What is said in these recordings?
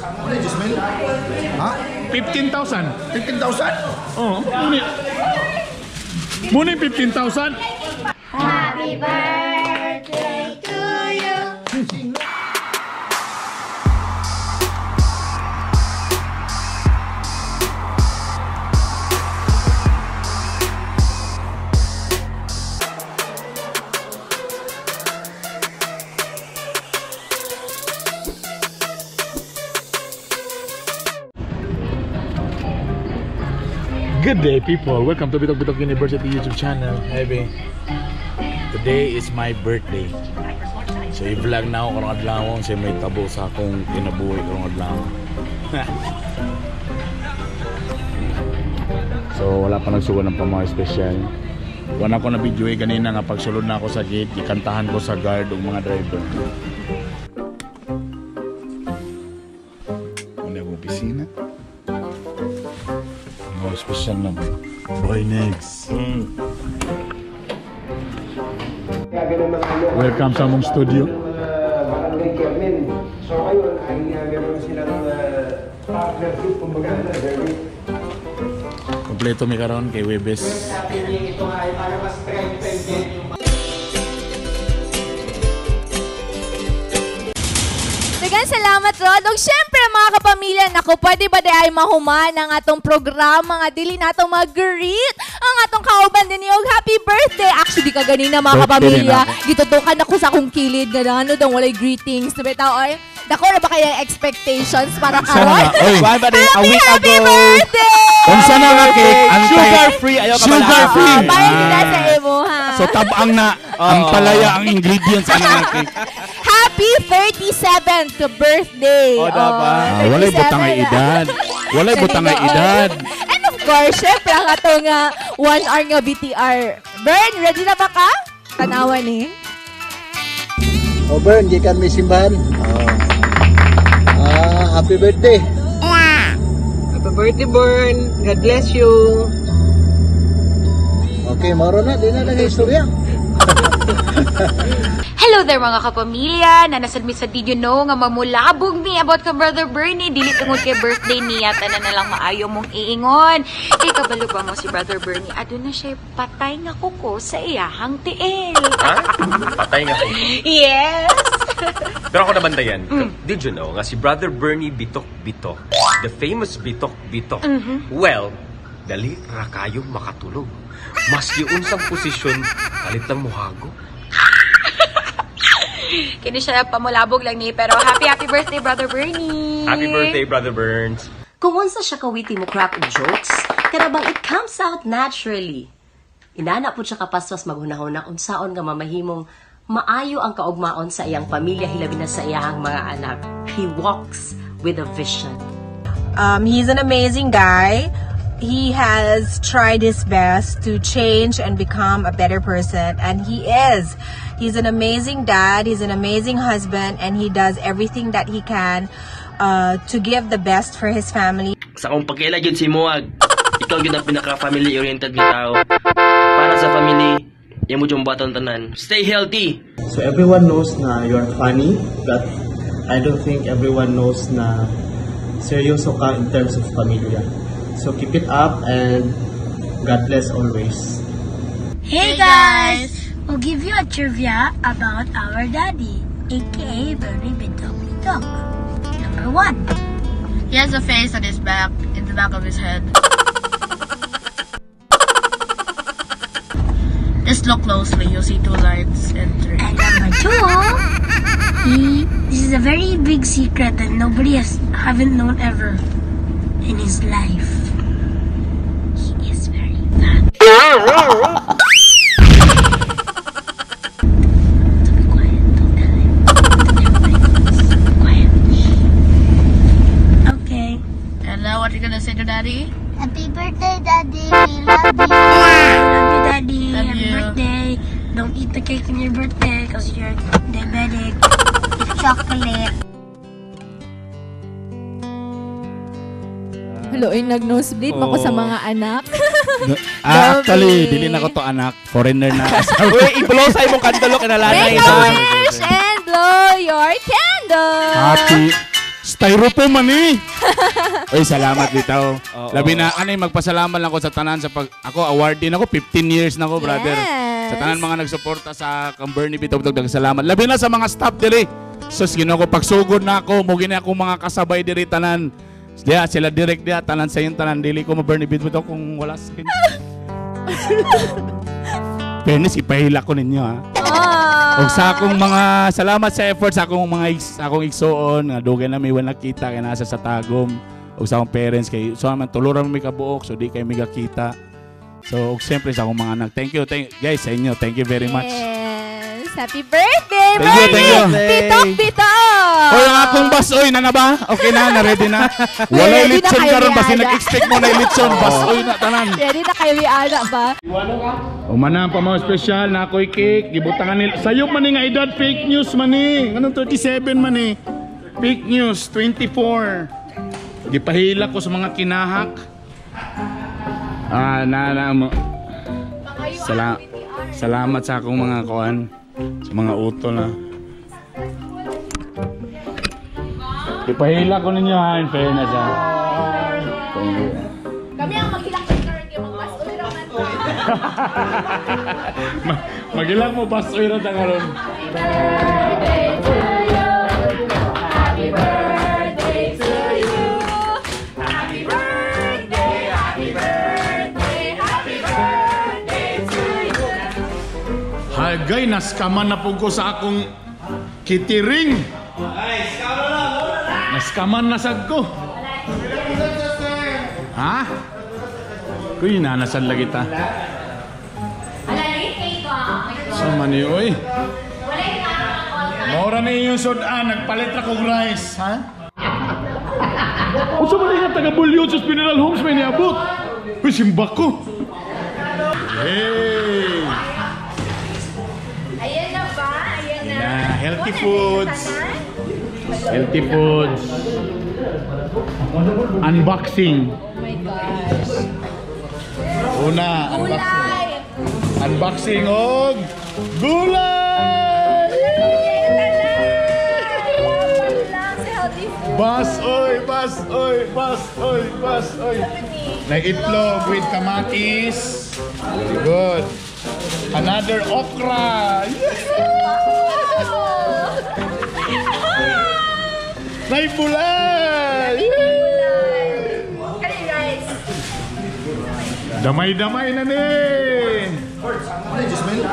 Ano yung Jasmine? Ha? 15,000. 15,000? Oh, muna 15,000. Happy birthday to you. Good day, people. Welcome to Bitokbitok University YouTube channel. Hey, today is my birthday. So i-vlog na ako karong adlaw sa may tabo sa akong kinabuhi karong adlaw. So wala pa nagsugo ng pamahay special. Wala ko na video ganina nga pagsulod na ako sa gate, ikantahan ko sa guard ug mga driver. Ano yung opisina? Special na boy next. Welcome sa mong studio. So ayun, ay meron silang partnership kumbaga na Kompleto mi karon kay Webes. ito ay para mas trend Dagan salamat Rod. Og syempre mga kapamilya, nako pwede ba ay mahuman ang atong programa nga dili natong mag-greet ang atong kauban din og happy birthday. Actually ka ganina mga kapamilya, gitutukan ako sa akong kilid nga ano daw walay greetings. Bitaw oy. Dako na ba kaya expectations para karon? Happy birthday! Unsa na nga cake? Sugar free, ayaw ka sugar free. Bayan nila sa imo ha. So tabang na ang palaya ang ingredients ano ng cake. Happy 37th birthday. Oh, dapat. Walay butang nga edad. Walay butang nga edad. And of course, syempre ang atong 1 hour nga BTR. Bern, ready na ba ka? Tanawan eh. O Bern, gikan may simbahan. Happy birthday. Happy birthday, Bern. God bless you. Okay, maro na. Di na nag-istorya. Hello there mga kapamilya na nasadmit sa video no nga mamulabog mi about ka brother Bernie dili tungod kay birthday niya tanan na lang maayo mong iingon kay kabalo ba mo si brother Bernie aduna siya patay nga kuko sa iyahang tiil. Ha? Patay nga ko. Yes. Pero ako nabandayan. Did you know nga si brother Bernie Bitokbitok, the famous Bitokbitok. Well, dali ra kayo makatulog. Maski unsang posisyon palit lang muhago. Kini siya pamulabog lang ni pero happy birthday brother Bernie. Happy birthday, brother Burns. Kung unsa siya kawiti mo crack og jokes, karabang it comes out naturally. Inana po siya kapaswas maghunahuna unsaon nga mamahimong maayo ang kaugmaon sa iyang pamilya hilabi na sa iyang mga anak. He walks with a vision. He's an amazing guy. He has tried his best to change and become a better person, and he is. He's an amazing dad, he's an amazing husband, and he does everything that he can to give the best for his family. Sa akong pagkaila yun si Muag, ikaw yun ang pinaka-family oriented na tao. Para sa family, yan mo yung batang tanan. Stay healthy! So everyone knows na you're funny, but I don't think everyone knows na seryoso ka in terms of pamilya. So keep it up and God bless always. Hey guys! We'll give you a trivia about our daddy, aka Bernie Bitokbitok. Number 1. He has a face on his back, in the back of his head. Just look closely, you'll see 2 lines and 3. And number 2, this is a very big secret that nobody haven't known ever in his life. He is very fat. What are you gonna say to Daddy? Happy birthday, Daddy! We love you! Love you, Daddy! Love Happy you. birthday! Don't eat the cake on your birthday because you're diabetic. Eat chocolate. Hello, nag-nosebleed mo ko sa mga anak. Actually, dili na ko to anak. Foreigner na. Uy, i-blow sa imong kandalo kinalanay Make a wish and blow your candle! Happy Styrofoam man eh. Oy, salamat bitaw. Labi na anay magpasalamat lang ko sa tanan sa ako awardee na ko 15 years na ko, brother. Sa tanan mga nagsuporta sa Bernie Bitokbitok, salamat. Labi na sa mga staff diri. Sus Ginoo ko pagsugod na ako, mo gini ako mga kasabay diri tanan. Diya sila direct diya tanan sa yung tanan dili ko Bernie Bitokbitok kung wala skin. Fairness, ipahila ko ninyo ha. O sa akong mga salamat sa effort sa akong mga akong igsoon nga dugay na may wala nakita kay nasa sa tagom o sa akong parents kay so man tuluran mi kabuok so di kay mi kita. So siyempre sa akong mga anak. Thank you guys sa inyo. Thank you very much. Happy birthday, thank you. Bitokbitok! Oy, ang akong bus, oy, na ba? Okay na, ready na. Wala litson karon basi nag-expect mo na litson, bus, oy na tanan. Ready na kayo ana ba? Umana pa mga special na ako'y cake, gibutangan nila. Sayop man nga edad, fake news man eh. Anong 37 man eh. Fake news, 24. Gipahila ko sa mga kinahak. Salamat sa akong mga kuan. Sa mga utol na. Ipahila ko ninyo ha, in fairness ha. Kami ang maghilak sa car kay mga basoy raman. Maghilak mo basoy ra ta karon. Happy birthday to you. Happy birthday, happy birthday, happy birthday to you. Hagay, naskaman na po ko sa akong kitiring. Naskaman na sad ko. Ha? Kuy, nanasad lagi ta. Sama ni oy. Mora na yung sodan, nagpalit na kong rice, ha? O sa mga taga-bulyon sa Funeral Homes may niabot. Uy, simba ko. Hey! Ayan na ba? Ayan na. Healthy foods. Healthy foods. Unboxing. Oh my gosh. Una, Gulay! unboxing og gulay! Bas oy, bas oy, bas oy, bas oy. Nag-itlog with kamatis. Very good. Another okra. Nay bulay. Damay-damay na ni. Ano, Jasmine?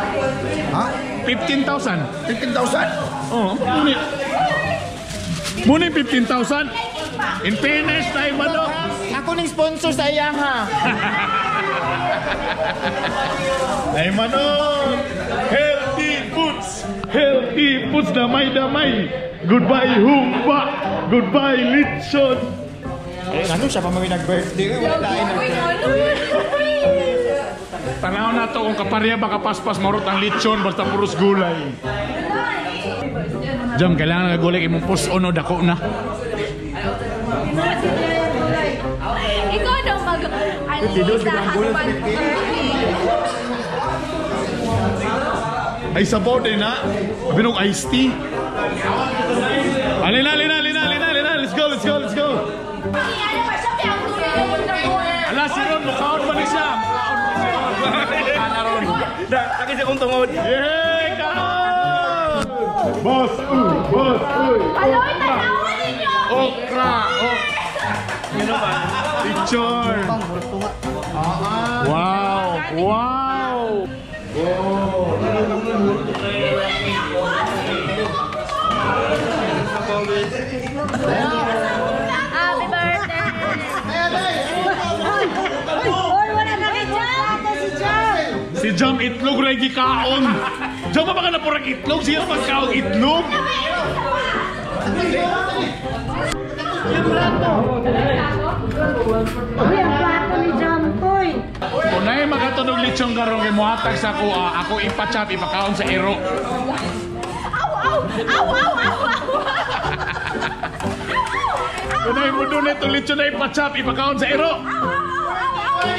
Ha? 15,000. 15,000? Oh, muni 15,000. In fairness, tayo manok. Ako ning sponsor sa iyang ha. Ay manok. Healthy foods. Healthy foods. Damay-damay. Goodbye humba. Goodbye litson. Eh, ano siya pa mga nag-birthday? Wala tayo nag-birthday. Tanaw na to kung kaparya ba kapaspas marot ang litson basta puros gulay. Jam, kailangan na gulay imong puso no dako na. Ikaw daw mag-alis sa husband. Ay sabaw din na. Binog iced tea. Alina. Let's go. Ala si Ron, mukhaon ba ni siya? Lagi siya kong tungod. Yay! Kaon! Boss, uy! Malooy, tanawan ninyo! Okra! Ano ba? Picture! Wow! Happy birthday! Si Jam itlog lagi kaon. Jam ba ka na purang itlog? Siya magkaong itlog? Kunay makatunog litsong karong kay muhatag sa ako ipachap ipakaon sa ero. Kunay mo doon ito litsong na ipachap ipakaon sa ero.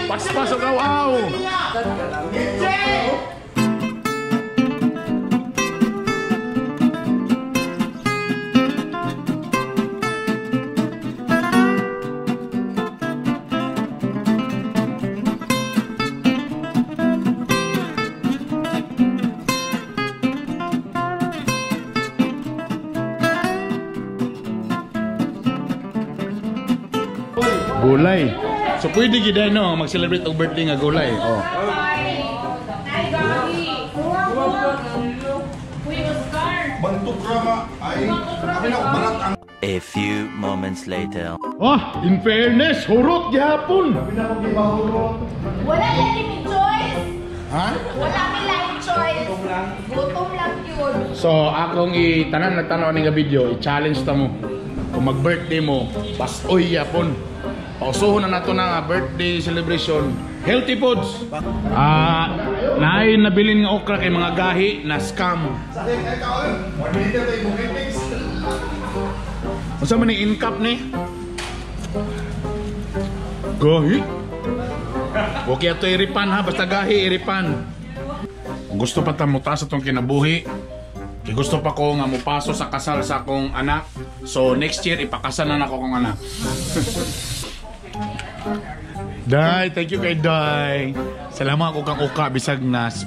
Paspas o aw. Gulay. So pwede gid no mag-celebrate og birthday nga gulay. Oh. A few moments later. Oh, in fairness, hurot gihapon. Wala lang choice. Ha? Wala may life choice. Gutom lang yun. So, akong itanan nagtanaw ni nga video, i-challenge ta mo. Kung mag-birthday mo, basoy yapon. Pausuhon na nato na nga birthday celebration. Healthy foods. Naay nabilin nga okra kay mga gahi na scam. Unsa man ni incap ni? Gahi? Okay ato iripan ha, basta gahi iripan. Kung gusto pa ta mutas atong kinabuhi, kay gusto pa ko nga mupaso sa kasal sa akong anak. So next year ipakasal na nako kong anak. Day, thank you kay Day. Salamat ako kang uka bisag nas.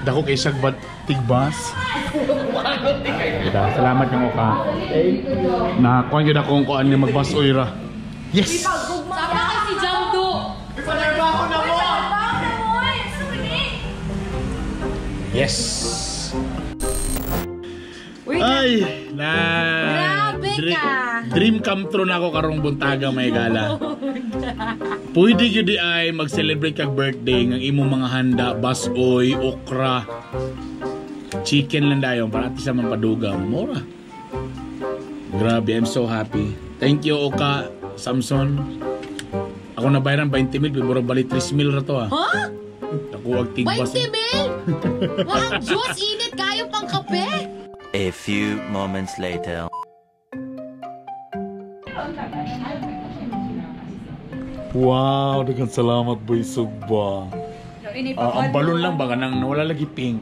Dako kay isag tigbas. Salamat kang uka. Na kuan gyud akong kuan ni magbasoy ra. Yes. Sama ka si Jamdo. Ipanarbaho na mo. Yes. Ay, na. Grabe ka. Dream come true na ako karong buntaga may gala. Pwede gyud di ay mag-celebrate kag birthday ng imong mga handa, basoy, okra, chicken lang dayon para ati sa mampadugang. Mura. Grabe, I'm so happy. Thank you, Oka Samson. Ako na bayaran 20,000, pero bali 3,000 ra to ah. Ha? Ako ag tigbas. 20,000? Wow, Diyos, init kayo pang kape? A few moments later. Wow, daghang salamat boy sugba. Ang balon lang baka nang wala lagi pink.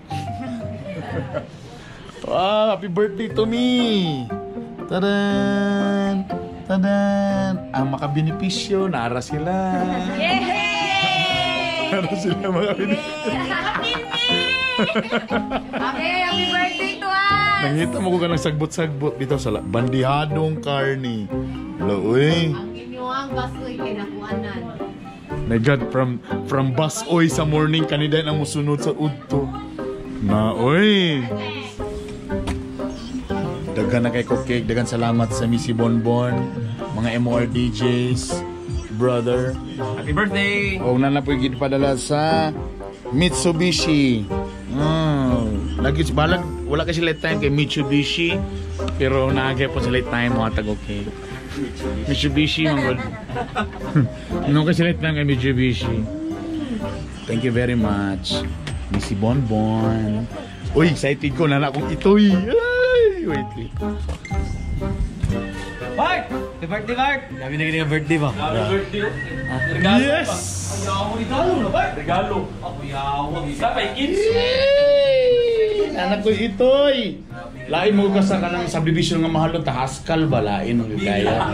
Wow, happy birthday to me. Tadan! Tadan! Ang makabenepisyo, nara sila. Yay! Nara sila makabenepisyo. Happy birthday to us! Nangita mo ko ka ng sagbot-sagbot dito sa bandihadong karni. Malooy. Ang inyong basoy kinakuanan. My God, from basoy sa morning kanida na musunod sa udto. Na, oy! Daghan na kay Cake, daghan salamat sa Missy Bonbon, mga MOR DJs, brother. Happy birthday! O na po yung padala sa Mitsubishi. Lagi balag, wala kasi late time kay Mitsubishi, pero naagay po sa late time mga tag-okay. Mitsubishi, mga good. No kasi late time kay Mitsubishi. Thank you very much. Missy Bonbon. Uy, excited ko na akong itoy. Wait. Bart! Happy birthday, Bart! Dami na ganyan birthday ba? Happy birthday! Yes! Regalo na ba? Regalo! Ako yawa. Isa pa ikins! Anak ko itoy! Lain mo ka sa kanang subdivision nga mahal ta Haskell ba? Lain mo gaya.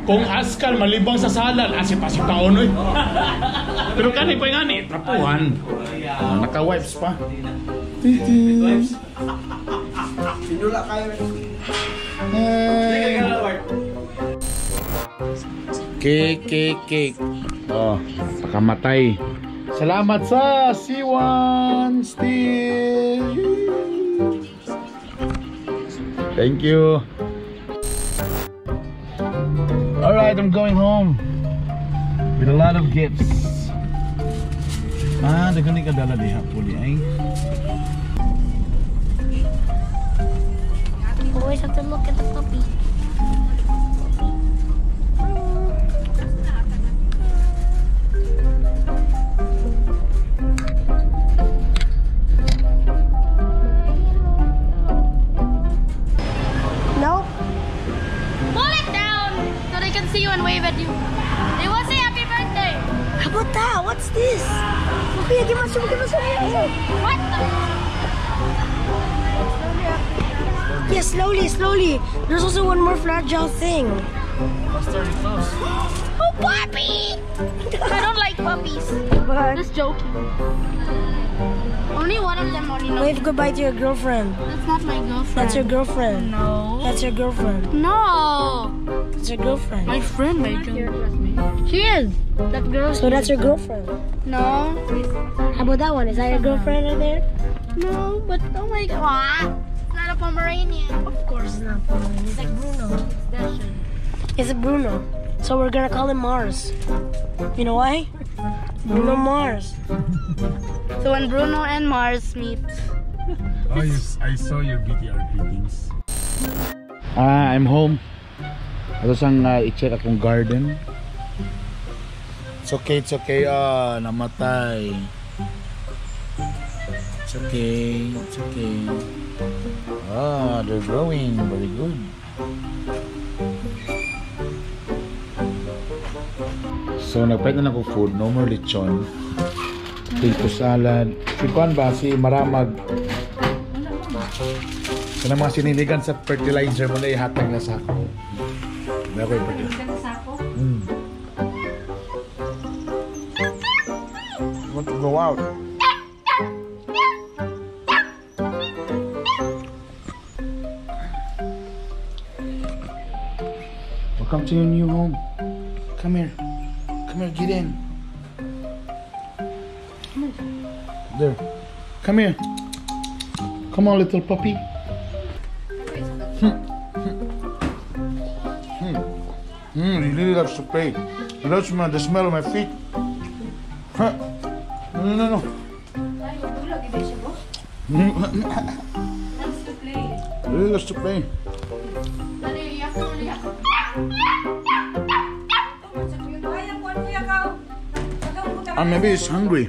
Kung Haskell malibang sa salad, asip-asip taon oy. Pero kani pa ngani, trapuhan. Naka-wipes pa. Sinula kayo. Cake. Oh, pakamatay. Salamat sa C1 Steel. Thank you. Alright, I'm going home with a lot of gifts. Dagan ni kadala diha puli ay. Always have to look at the puppy. Nope. Pull it down so they can see you and wave at you. They will say happy birthday. How about that? What's this? Okay, give us some. What the? Yeah, slowly. There's also one more fragile thing. Oh, puppy! I don't like puppies. But Just joking. Only one of them only knows. Wave goodbye to your girlfriend. That's not my girlfriend. That's your girlfriend. No. That's your girlfriend. No. That's your girlfriend. My friend, my girlfriend. She is. That girl. So that's your girlfriend. No. How about that one? Is that your girlfriend right there? No, but oh my god. What? It's not a Pomeranian. Of course not. It's like Bruno. It's a Bruno. So we're gonna call him Mars. You know why? Bruno Mars. So when Bruno and Mars meet. Oh, I saw your BTR greetings. I'm home. Ito siyang i-check akong garden. It's okay, it's okay. Namatay. It's okay, it's okay. They're growing. Very good. So, nagpalit na ako food. No more lechon. Potato salad. Si Kwan ba? Si Maramag. So, na mga siniligan sa fertilizer mo na ihatag na sa ako. May ako yung fertilizer. I want to go out. Welcome to your new home. Come here. Come here, get in. There. Come here. Come on, little puppy. He really loves to play. He loves the smell of my feet. Huh? No. He really loves to play. Maybe he's hungry.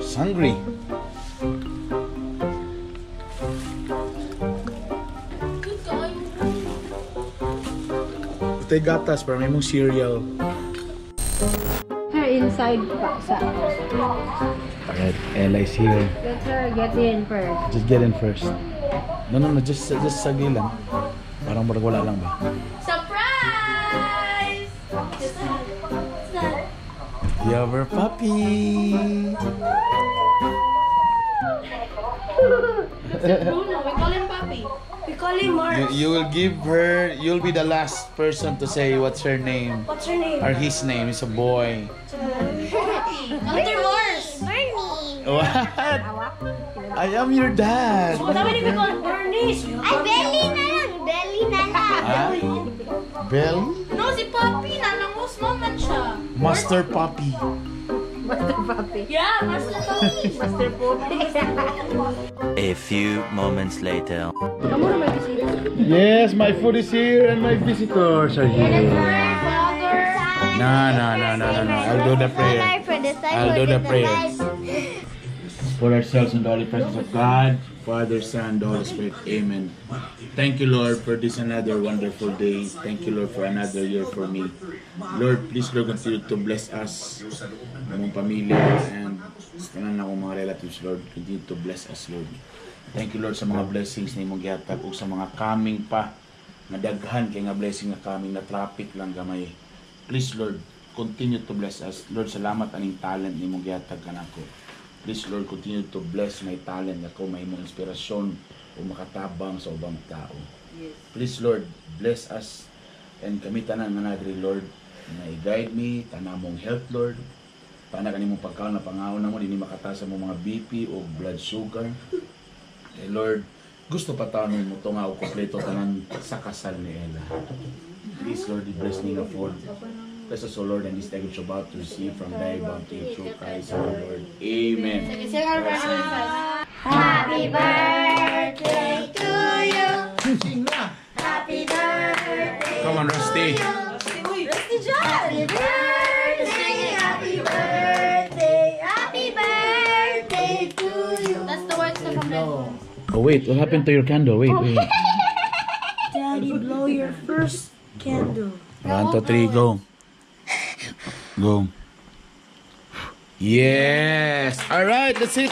He's hungry. Ito'y gatas para may mong cereal. Her inside paksa. Alright, Ella's here. Let her get in first. Just get in first. No, just sagli lang. Parang wala lang ba? Surprise! You have her puppy. Bruno, we call him Papi. We call him Mars. You will give her. You'll be the last person to say what's her name. What's her name? Or his name. It's a boy. Mr. Mars. Bernie. What? I am your dad. So dapat we call Bernice. Ay, Belly na lang. Belly na lang. Ah? Belly? No, si Papi. Nanangos naman siya. Master Puppy. Master Papi. Yeah, Master Papi. Master Papi. A few moments later. Kamu na may bisita. Yes, my food is here and my visitors are here. No. I'll do the prayer. I'll do the prayer. For ourselves in the holy presence of God, Father, Son, and the Holy Spirit. Amen. Thank you, Lord, for this another wonderful day. Thank you, Lord, for another year for me. Lord, please, Lord, continue to bless us, among pamilya, and akong mga relatives, Lord. Continue to bless us, Lord. Thank you, Lord, sa mga blessings na imong gihatag ug sa mga coming pa na daghan kay nga blessing na coming na traffic lang gamay. Please, Lord, continue to bless us. Lord, salamat aning talent ni imong gihatag kanako. Please, Lord, continue to bless my talent na ko may mong inspirasyon o makatabang sa ubang tao. Yes. Please, Lord, bless us and kami tanan nga nagri, Lord, na i-guide me, tanamong health, Lord. Paana kanimong pagkaon na pangaon na mo, hindi makatasa mo mga BP o blood sugar. Eh, Lord, gusto pa tanong mo ito nga o kompleto tanan sa kasal ni Ella. Please, Lord, bless me na food. Bless us, O Lord, and this day which you're about to receive from thy bounty through Christ our Lord. Amen. Happy birthday to you. Happy birthday. Come on, Rusty. Rusty John. Happy birthday. Happy birthday. Happy birthday to you. That's the words from the Oh, wait, what happened to your candle? Wait. Daddy, blow your first candle. 1, 2, 3, go. Go. Yes. All right, that's it.